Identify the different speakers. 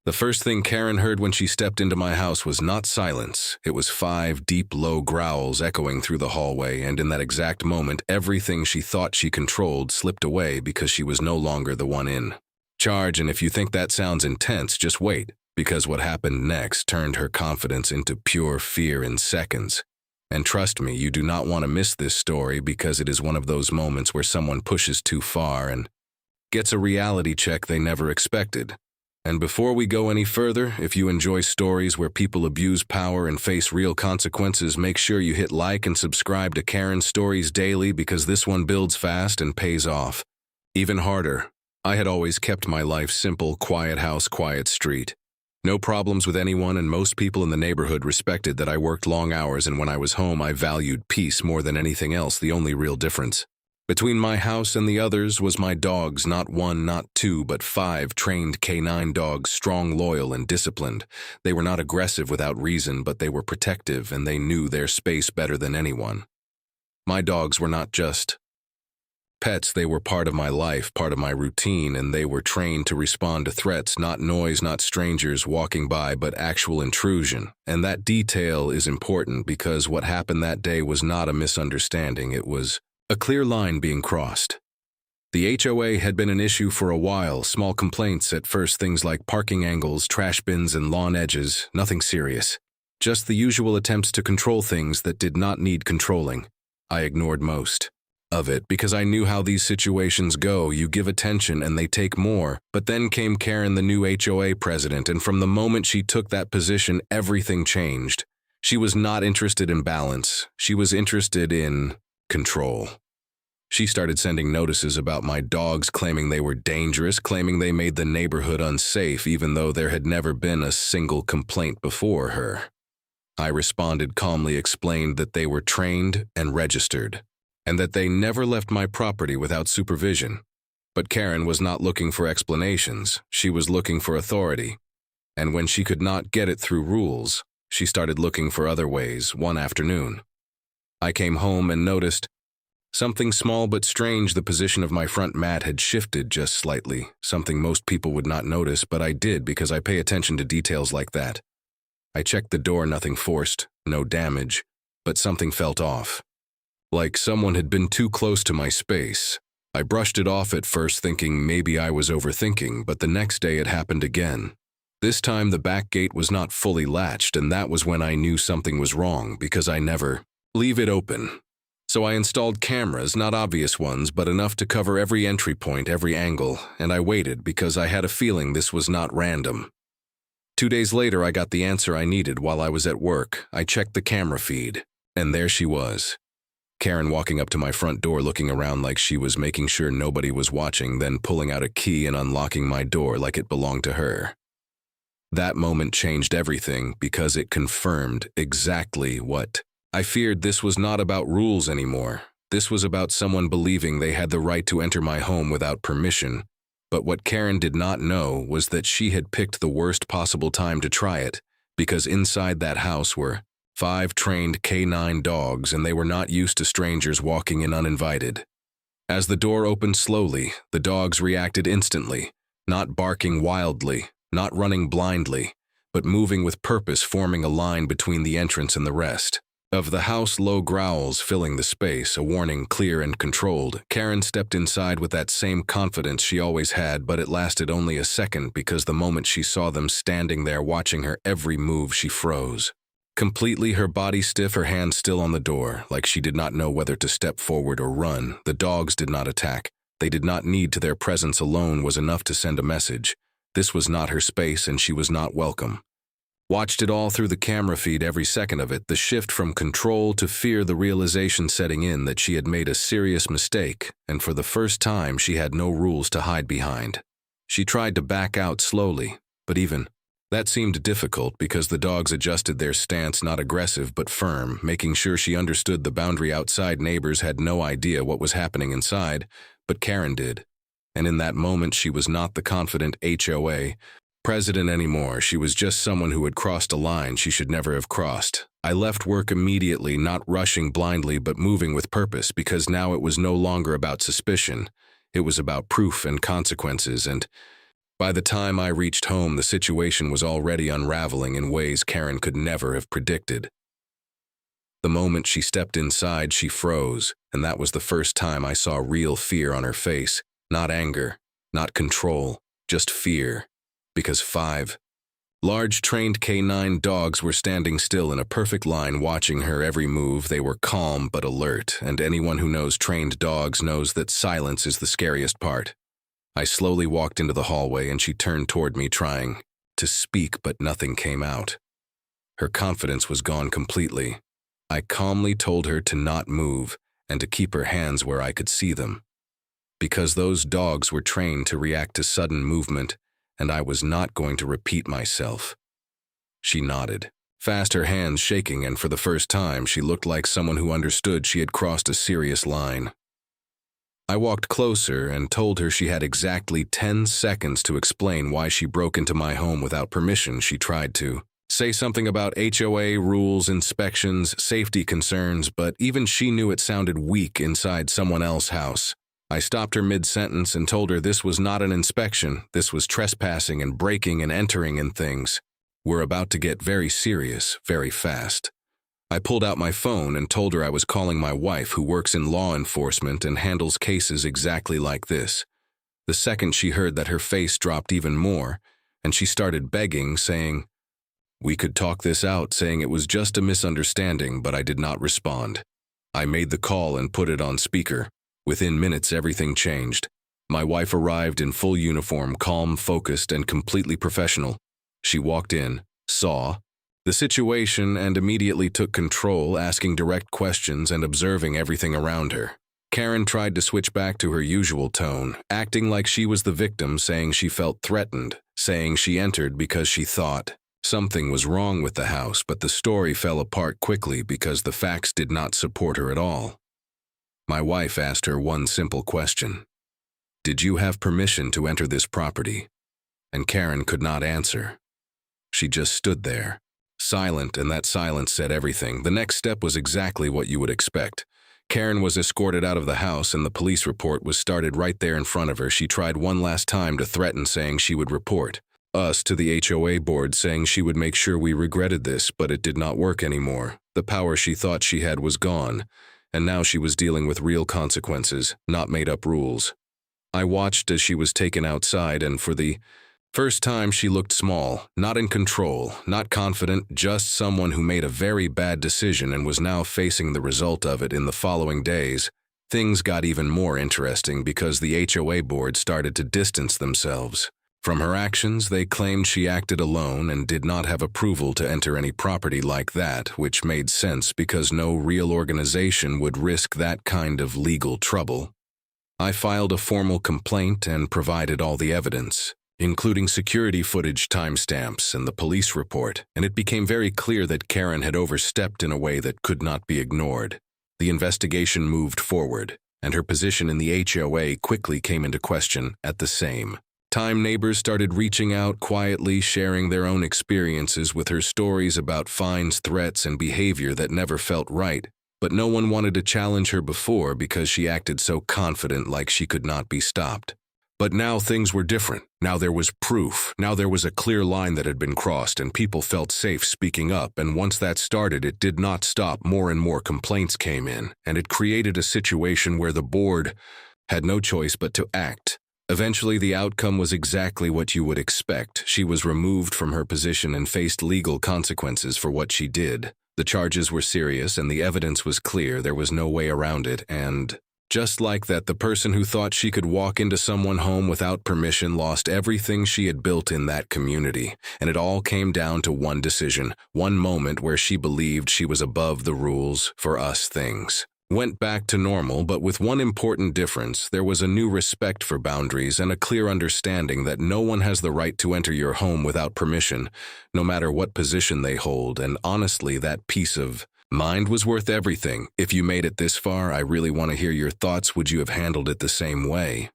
Speaker 1: The first thing Karen heard when she stepped into my house was not silence. It was 5 deep, low growls echoing through the hallway, and in that exact moment, everything she thought she controlled slipped away because she was no longer the one in charge. And if you think that sounds intense, just wait, because what happened next turned her confidence into pure fear in seconds. And trust me, you do not want to miss this story because it is one of those moments where someone pushes too far and gets a reality check they never expected. And before we go any further, if you enjoy stories where people abuse power and face real consequences, make sure you hit like and subscribe to Karen Stories Daily because this one builds fast and pays off. Even harder, I had always kept my life simple, quiet house, quiet street. No problems with anyone, and most people in the neighborhood respected that I worked long hours, and when I was home I valued peace more than anything else. The only real difference between my house and the others was my dogs, not 1, not 2, but 5 trained canine dogs, strong, loyal, and disciplined. They were not aggressive without reason, but they were protective, and they knew their space better than anyone. My dogs were not just pets, they were part of my life, part of my routine, and they were trained to respond to threats, not noise, not strangers walking by, but actual intrusion. And that detail is important because what happened that day was not a misunderstanding, it was a clear line being crossed. The HOA had been an issue for a while, small complaints at first, things like parking angles, trash bins, and lawn edges, nothing serious. Just the usual attempts to control things that did not need controlling. I ignored most of it because I knew how these situations go. You give attention and they take more. But then came Karen, the new HOA president, and from the moment she took that position, everything changed. She was not interested in balance. She was interested in control. She started sending notices about my dogs, claiming they were dangerous, claiming they made the neighborhood unsafe, even though there had never been a single complaint before her. I responded calmly, explained that they were trained and registered, and that they never left my property without supervision. But Karen was not looking for explanations. She was looking for authority. And when she could not get it through rules, she started looking for other ways. One afternoon, I came home and noticed something small but strange. The position of my front mat had shifted just slightly, something most people would not notice, but I did because I pay attention to details like that. I checked the door, nothing forced, no damage, but something felt off. Like someone had been too close to my space. I brushed it off at first, thinking maybe I was overthinking, but the next day it happened again. This time the back gate was not fully latched, and that was when I knew something was wrong because I never leave it open. So I installed cameras, not obvious ones, but enough to cover every entry point, every angle, and I waited because I had a feeling this was not random. 2 days later, I got the answer I needed while I was at work. I checked the camera feed, and there she was. Karen walking up to my front door, looking around like she was making sure nobody was watching, then pulling out a key and unlocking my door like it belonged to her. That moment changed everything because it confirmed exactly what I feared. This was not about rules anymore. This was about someone believing they had the right to enter my home without permission. But what Karen did not know was that she had picked the worst possible time to try it, because inside that house were 5 trained canine dogs, and they were not used to strangers walking in uninvited. As the door opened slowly, the dogs reacted instantly, not barking wildly, not running blindly, but moving with purpose, forming a line between the entrance and the rest of the house, low growls filling the space, a warning clear and controlled. Karen stepped inside with that same confidence she always had, but it lasted only a second because the moment she saw them standing there watching her every move, she froze. Completely, her body stiff, her hands still on the door, like she did not know whether to step forward or run. The dogs did not attack. They did not need to. Their presence alone was enough to send a message. This was not her space, and she was not welcome. Watched it all through the camera feed, every second of it, the shift from control to fear, the realization setting in that she had made a serious mistake, and for the first time she had no rules to hide behind. She tried to back out slowly, but even that seemed difficult because the dogs adjusted their stance, not aggressive but firm, making sure she understood the boundary outside. Neighbors had no idea what was happening inside, but Karen did. And in that moment she was not the confident HOA president anymore. She was just someone who had crossed a line she should never have crossed. I left work immediately, not rushing blindly but moving with purpose, because now it was no longer about suspicion. It was about proof and consequences, and By the time I reached home, the situation was already unraveling in ways Karen could never have predicted. The moment she stepped inside, she froze, and that was the first time I saw real fear on her face. Not anger, not control, just fear. Because 5 large trained canine dogs were standing still in a perfect line watching her every move. They were calm but alert, and anyone who knows trained dogs knows that silence is the scariest part. I slowly walked into the hallway and she turned toward me trying to speak, but nothing came out. Her confidence was gone completely. I calmly told her to not move and to keep her hands where I could see them. Because those dogs were trained to react to sudden movement, and I was not going to repeat myself. She nodded, fast, her hands shaking, and for the first time she looked like someone who understood she had crossed a serious line. I walked closer and told her she had exactly 10 seconds to explain why she broke into my home without permission. She tried to say something about HOA rules, inspections, safety concerns, but even she knew it sounded weak inside someone else's house. I stopped her mid-sentence and told her this was not an inspection, this was trespassing and breaking and entering and things. We're about to get very serious, very fast. I pulled out my phone and told her I was calling my wife, who works in law enforcement and handles cases exactly like this. The second she heard that, her face dropped even more, and she started begging, saying, "We could talk this out," saying it was just a misunderstanding, but I did not respond. I made the call and put it on speaker. Within minutes, everything changed. My wife arrived in full uniform, calm, focused, and completely professional. She walked in, saw the situation, and immediately took control, asking direct questions and observing everything around her. Karen tried to switch back to her usual tone, acting like she was the victim, saying she felt threatened, saying she entered because she thought something was wrong with the house, but the story fell apart quickly because the facts did not support her at all. My wife asked her one simple question: "Did you have permission to enter this property?" And Karen could not answer. She just stood there, silent, and that silence said everything. The next step was exactly what you would expect. Karen was escorted out of the house and the police report was started right there in front of her. She tried one last time to threaten, saying she would report us to the HOA board, saying she would make sure we regretted this, but it did not work anymore. The power she thought she had was gone, and now she was dealing with real consequences, not made-up rules. I watched as she was taken outside, and for the first time she looked small, not in control, not confident, just someone who made a very bad decision and was now facing the result of it. In the following days, things got even more interesting because the HOA board started to distance themselves from her actions. They claimed she acted alone and did not have approval to enter any property like that, which made sense because no real organization would risk that kind of legal trouble. I filed a formal complaint and provided all the evidence, including security footage, timestamps, and the police report, and it became very clear that Karen had overstepped in a way that could not be ignored. The investigation moved forward, and her position in the HOA quickly came into question. At the same time, neighbors started reaching out quietly, sharing their own experiences with her, stories about fines, threats, and behavior that never felt right. But no one wanted to challenge her before because she acted so confident, like she could not be stopped. But now things were different. Now there was proof. Now there was a clear line that had been crossed, and people felt safe speaking up. And once that started, it did not stop. More and more complaints came in, and it created a situation where the board had no choice but to act. Eventually, the outcome was exactly what you would expect. She was removed from her position and faced legal consequences for what she did. The charges were serious and the evidence was clear. There was no way around it, and just like that, the person who thought she could walk into someone's home without permission lost everything she had built in that community. And it all came down to one decision, one moment where she believed she was above the rules. For us, things went back to normal, but with one important difference. There was a new respect for boundaries and a clear understanding that no one has the right to enter your home without permission, no matter what position they hold. And honestly, that peace of mind was worth everything. If you made it this far, I really want to hear your thoughts. Would you have handled it the same way?